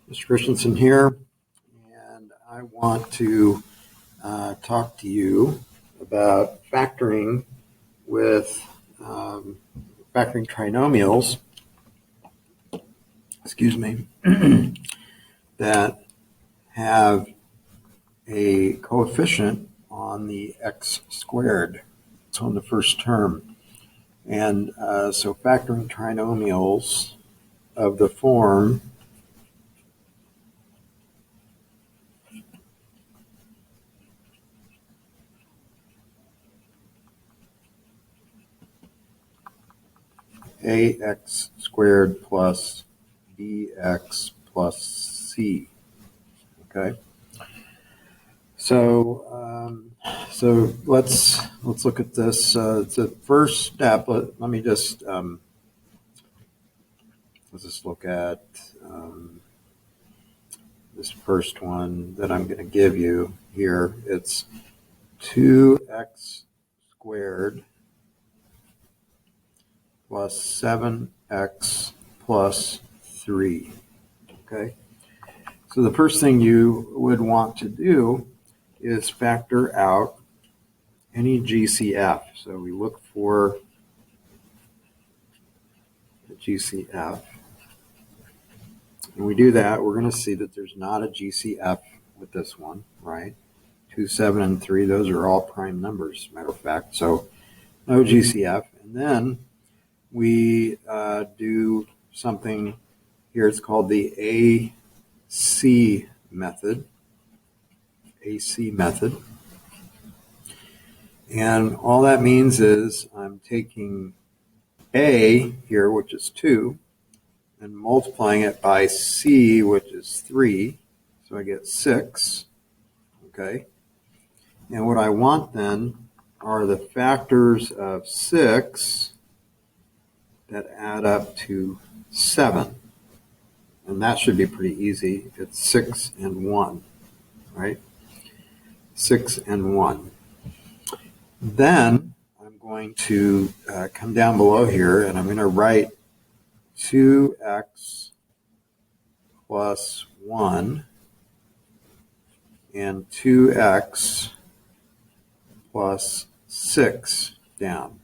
Mr. Christensen here, and I want to talk to you about factoring with factoring trinomials, that have a coefficient on the x squared. It's on the first term. And so factoring trinomials of the form ax squared plus bx plus c. Okay. So let's look at this. The first step. Let me just let's just look at this first one that I'm going to give you here. It's 2x squared plus 7x plus 3. Okay. So the first thing you would want to do is factor out any GCF. So we look for the GCF. When we do that, we're going to see that there's not a GCF with this one, right? 2, 7, and 3, those are all prime numbers, matter of fact. So no GCF. And then we do something here. It's called the AC method. And all that means is I'm taking A here, which is 2, and multiplying it by C, which is 3. So I get 6. Okay. And what I want then are the factors of 6 that add up to 7. And that should be pretty easy. It's 6 and 1, right? 6 and 1. Then I'm going to come down below here, and I'm going to write 2x plus 1 and 2x plus 6 down.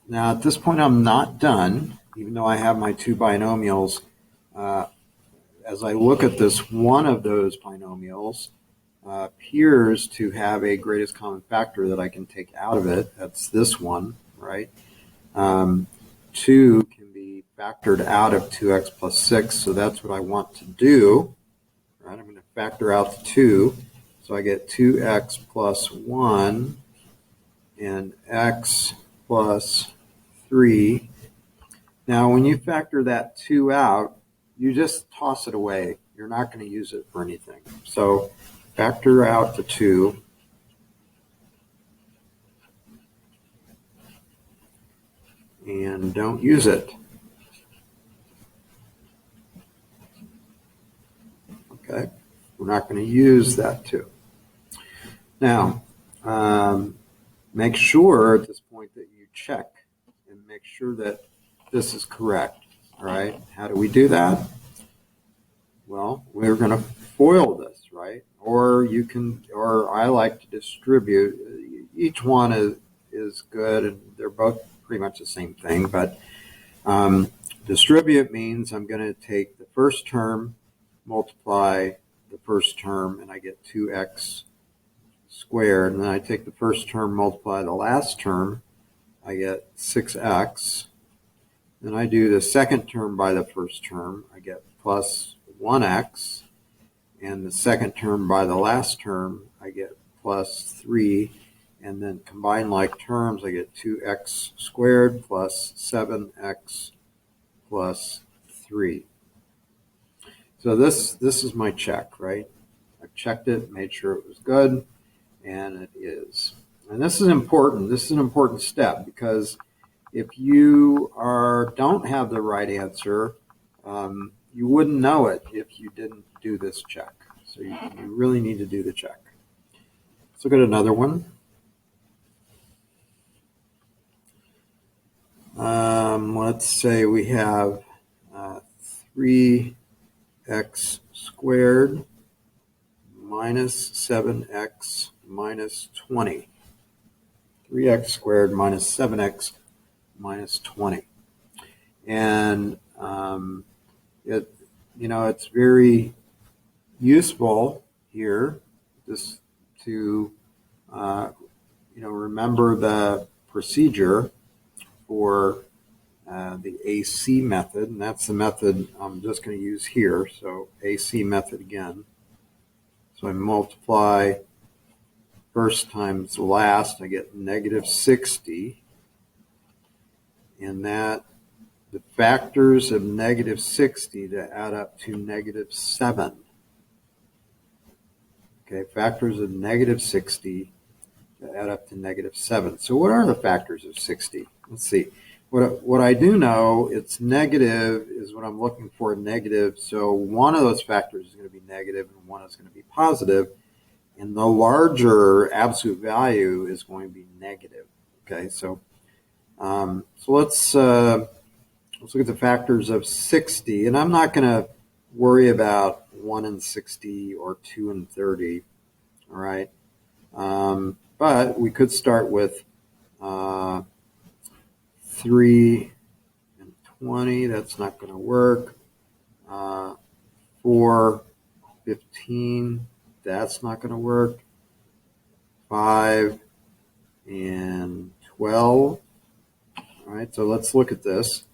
Now at this point I'm not done, even though I have my two binomials. As I look at this, one of those binomials appears to have a greatest common factor that I can take out of it. That's this one, right? 2 can be factored out of 2x plus 6, so that's what I want to do. Right? I'm going to factor out the 2, so I get 2x plus 1 and x plus 3. Now, when you factor that 2 out, you just toss it away. You're not going to use it for anything. So factor out the 2. And don't use it. Okay, we're not going to use that 2. Now, make sure at this point that you check and make sure that this is correct. All right, how do we do that? Well, we're going to FOIL this, right? Or you can, or I like to distribute. Each one is good, and they're both pretty much the same thing, but distribute means I'm going to take the first term, multiply the first term, and I get 2x squared. And then I take the first term, multiply the last term, I get 6x. Then I do the second term by the first term, I get plus 1x. And the second term by the last term, I get plus 3. And then combine like terms, I get 2x squared plus 7x plus 3. So this is my check, right? I've checked it, made sure it was good, and it is. And this is important. This is an important step, because if you don't have the right answer, you wouldn't know it if you didn't do this check. So you really need to do the check. Let's look at another one. Let's say we have 3 x squared minus 7x minus 20. 3x squared minus 7x minus 20. And it's very useful here just to remember the procedure for the AC method, and that's the method I'm just going to use here. So AC method again. So I multiply first times last, I get negative 60, and that the factors of negative 60 to add up to negative 7. Okay, factors of negative 60 to add up to negative 7. So what are the factors of 60? Let's see. What I do know, it's negative is what I'm looking for, negative. So one of those factors is going to be negative and one is going to be positive. And the larger absolute value is going to be negative. Okay, so let's look at the factors of 60. And I'm not going to worry about 1 and 60 or 2 and 30. All right. But we could start with 3 and 20. That's not going to work. 4, 15. That's not going to work. 5 and 12. All right, so let's look at this.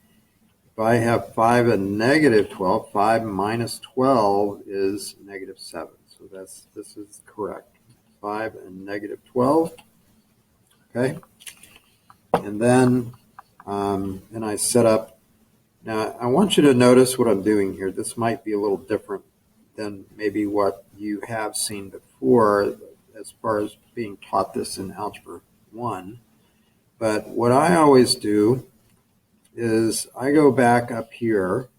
If I have 5 and negative 12, 5 minus 12 is negative 7. So this is correct. 5 and negative 12. Okay. And then I set up. Now, I want you to notice what I'm doing here. This might be a little different than maybe what you have seen before as far as being taught this in Algebra 1. But what I always do is I go back up here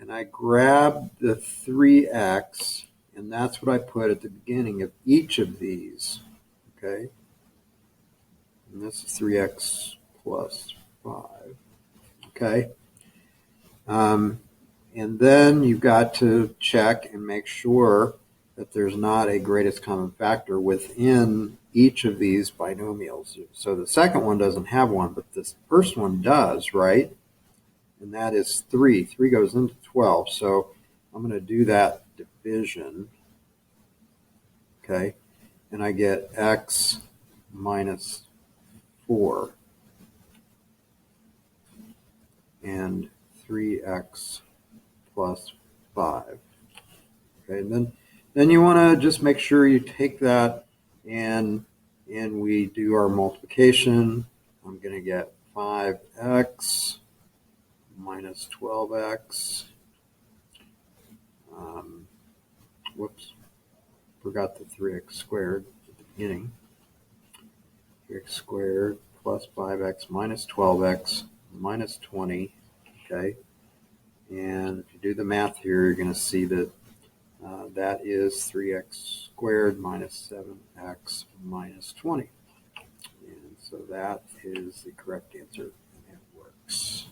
and I grab the 3x, and that's what I put at the beginning of each of these. Okay. And this is 3x plus 5. Okay. And then you've got to check and make sure that there's not a greatest common factor within each of these binomials. So the second one doesn't have one, but this first one does, right? And that is 3. 3 goes into 12. So I'm going to do that division. Okay. And I get x minus 4 and 3x plus 5. Okay, and then you want to just make sure you take that and we do our multiplication. I'm going to get 5x minus 12x. Whoops, forgot the 3x squared at the beginning. 3x squared plus 5x minus 12x minus 20. Okay, and if you do the math here, you're going to see that that is 3x squared minus 7x minus 20. And so that is the correct answer, and it works.